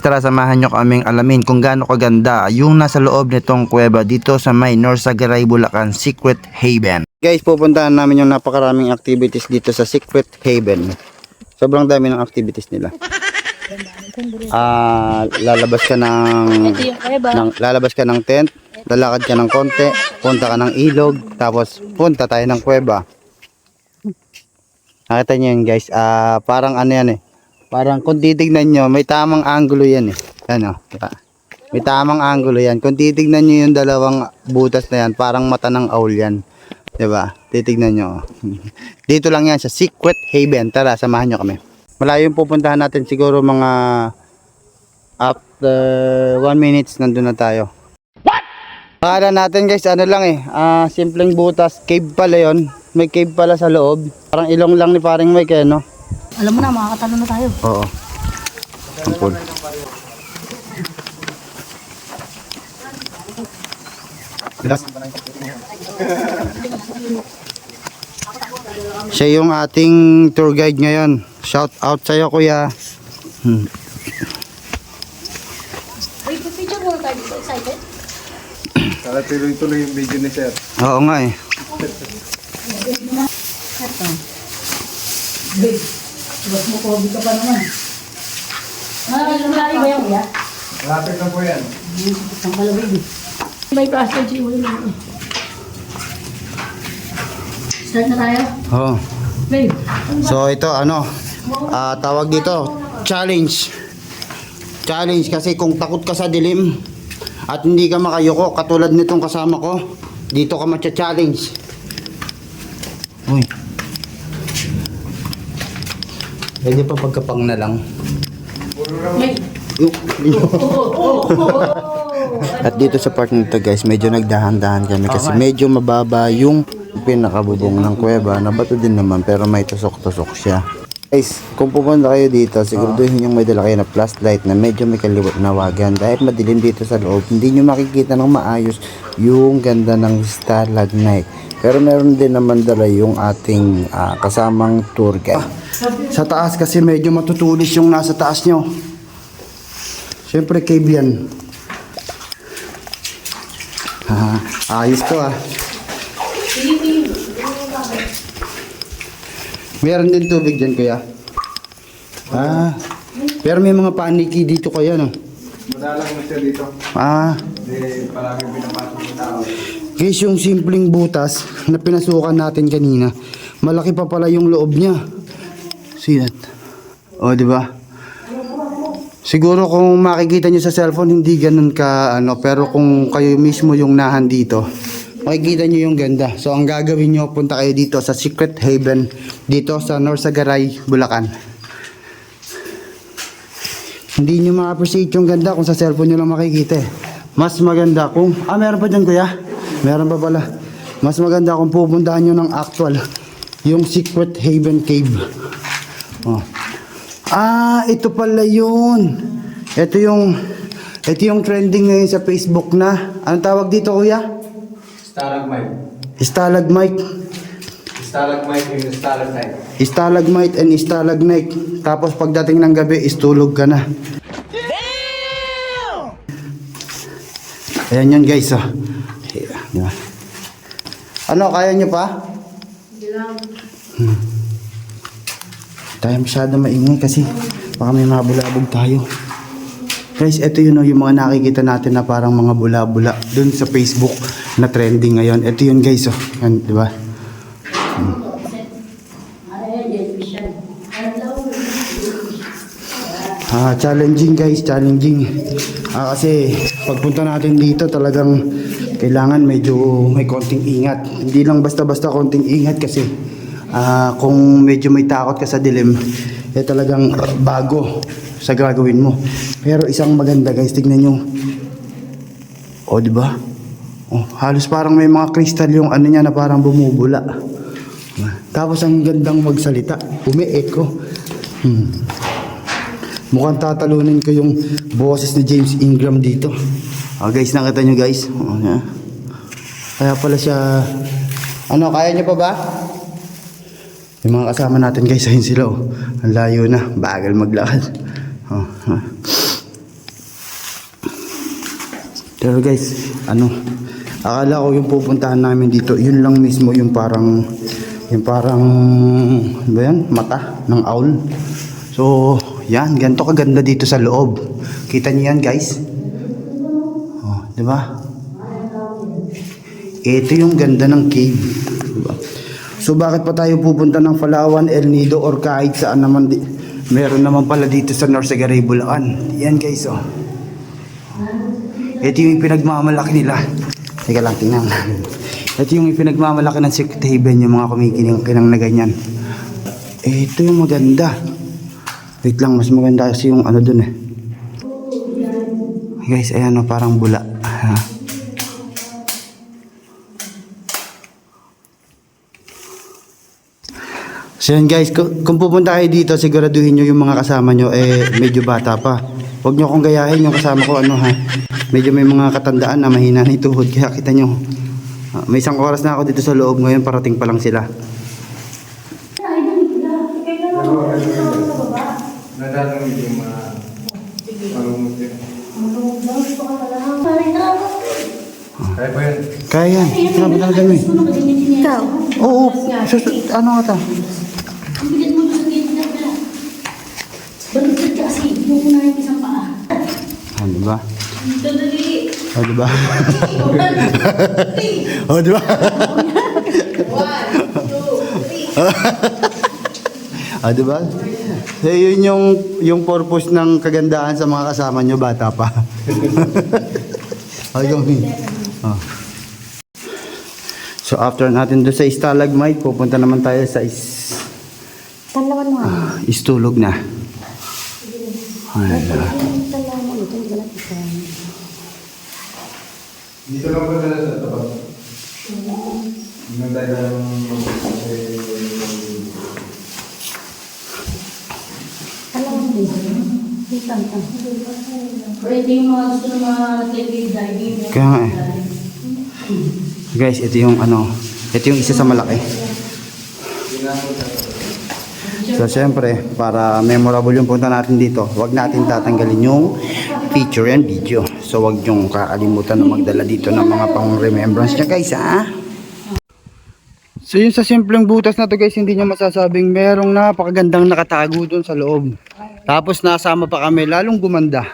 tara samahan nyo kaming alamin kung gaano kaganda yung nasa loob nitong kuweba dito sa may Norsagaray, Bulacan, Secret Haven. Guys, pupuntahan namin yung napakaraming activities dito sa Secret Haven. Sobrang dami ng activities nila. Lalabas ka ng tent, lalakad ka ng konti, punta ka ng ilog, tapos punta tayo ng kuweba. Nakita nyo yun guys, parang ano yan eh. Parang kung titignan nyo, may tamang angulo yan eh. Ano, may tamang angulo yan. Kung titignan nyo yung dalawang butas na yan, parang mata ng owl yan. Diba? Titignan nyo. Dito lang yan sa Secret Haven. Tara, samahan nyo kami. Malayo yung pupuntahan natin, siguro mga after 1 minutes nandun na tayo. Akala natin guys, ano lang eh, simpleng butas, cave pala yon. May cave pala sa loob. Parang ilong lang ni paring Mike eh, no? Alam mo na, makakatalo na tayo. Oo. Ampun. Siya yung ating tour guide ngayon. Shout out sa'yo kuya. Wait, picture mo tayo dito. Excited? Para tuloy-tuloy yung video ni sir. Oo nga eh. Ito. Babe, bukas mo COVID ka pa naman. Malayo ba yung kuya? Malapit na po yan. Ang pala, baby. May plastic siya mo lang. Start na tayo? Oo. Babe. So ito ano, tawag dito, challenge. Challenge kasi kung takot ka sa dilim at hindi ka makayuko katulad nitong kasama ko, dito ka matcha-challenge. Uy. Pwede pa pagkapang na lang. May. At dito sa part nito guys, medyo nagdahan-dahan kami kasi medyo mababa yung pinakabubong ng kuweba. Nabato din naman pero may tusok-tusok siya. Guys, kung pupunta kayo dito, siguraduhin yung may dala kayo na flashlight na medyo may kaliwat na wagan. Dahil madilim dito sa loob, hindi nyo makikita ng maayos yung ganda ng stalagmite. Pero meron din naman dala yung ating kasamang tour guide. Sa taas kasi medyo matutulis yung nasa taas nyo. Siyempre cave yan. Ayos to Meron din tubig dyan kuya. Pero may mga paniki dito kaya no? Madalang na siya dito. Hindi palagi pinapasok ng tao. Guys, yung simpleng butas na pinasukan natin kanina, malaki pa pala yung loob niya. See that? O, di ba? Siguro kung makikita nyo sa cellphone, hindi ganun ka, pero kung kayo mismo yung nahan dito, makikita nyo yung ganda. So, ang gagawin nyo, punta kayo dito sa Secret Haven, dito sa Norsagaray, Bulacan. Hindi nyo ma-appreciate yung ganda kung sa cellphone nyo lang makikita eh. Mas maganda kung, meron pa dyan kuya? Meron pa pala. Mas maganda kung pupuntahan nyo ng actual, yung Secret Haven Cave. Ito pala yun. Ito yung trending ngayon sa Facebook na. Anong tawag dito kuya? Stalagmite. Stalagmite. Stalagmite and stalagmite. Stalagmite and stalagmite. Tapos pagdating ng gabi, istulog ka na. Damn! Ayan yun guys. Yeah. Ano, kaya nyo pa? Hindi lang. Tayo masyado maingay kasi baka may mabulabog tayo. Guys, ito yun yung mga nakikita natin na parang mga bula-bula dun sa Facebook na trending ngayon. Ito yun guys, yan, di ba? Challenging guys, challenging. Kasi pagpunta natin dito talagang kailangan medyo may konting ingat. Hindi lang basta-basta konting ingat kasi kung medyo may takot ka sa dilim, talagang bago sa gagawin mo. Pero isang maganda guys, tignan nyo. Di ba? Halos parang may mga kristal yung ano niya na parang bumubula. Tapos ang gandang magsalita, umi-echo. Mukhang tatalunin ko yung boses ni James Ingram dito. Guys, nakita nyo guys. Kaya pala siya, kaya nyo pa ba? Yung mga kasama natin guys, ayun sila Ang layo na, bagal maglakad. Pero guys, akala ko yung pupuntahan namin dito, yun lang mismo yung parang, ano ba yan? Mata ng owl. So, yan, ganito kaganda dito sa loob. Kita niyo yan, guys? Oh, di ba? Ito yung ganda ng cave. Diba? So, bakit pa tayo pupunta ng Palawan, El Nido, or kahit saan naman meron naman pala dito sa Norsagaray, Bulacan. Yan, guys, oh. Ito yung pinagmamalaki nila. Teka lang, tingnan. Ito yung pinagmamalaki ng Secret Haven, yung mga kumikinang na ganyan. Ito yung maganda. Wait lang, mas maganda kasi yung ano dun eh. Guys, ayan o, parang bula. So yan guys, kung pupunta kayo dito, siguraduhin nyo yung mga kasama nyo, medyo bata pa. Huwag nyo kong gayahin yung kasama ko, medyo may mga katandaan na mahina na ituhod, kaya kita nyo. May isang oras na ako dito sa loob ngayon, parating pa lang sila. Nadadang yung mga malumot din. Kaya ba yan? Kaya yan, grabe talaga mo eh. Ikaw? Oo, ano ka ta? Ang bigat mo sa gitna na. Baliktad ka kasi, yung una yung isang paa. Ah, diba? Ito dali. Ah, diba? Oh, diba? 1, 2, 3. Ah, diba? So, yun yung purpose ng kagandahan sa mga kasama nyo, bata pa. Ay, gawin. Oh. So, after natin doon sa stalagmite, pupunta naman tayo sa Talawan mo. istulog na. Ay, Talawan mo. Ito yung galat isa. Dito lang ba talaga sa tapat? Hindi tayo lang Talawan din. Hitang ka. Pwede yung mga gusto ng mga diving. kaya nga eh. Guys, ito yung isa sa malaki. So, syempre, para memorable yung punta natin dito, wag natin tatanggalin yung picture and video. So, wag yung kakalimutan na magdala dito ng mga pang-remembrance niya, guys, ha? So, yun sa simpleng butas na to, guys, hindi nyo masasabing merong napakagandang nakatago dun sa loob. Tapos, nasama pa kami, lalong gumanda.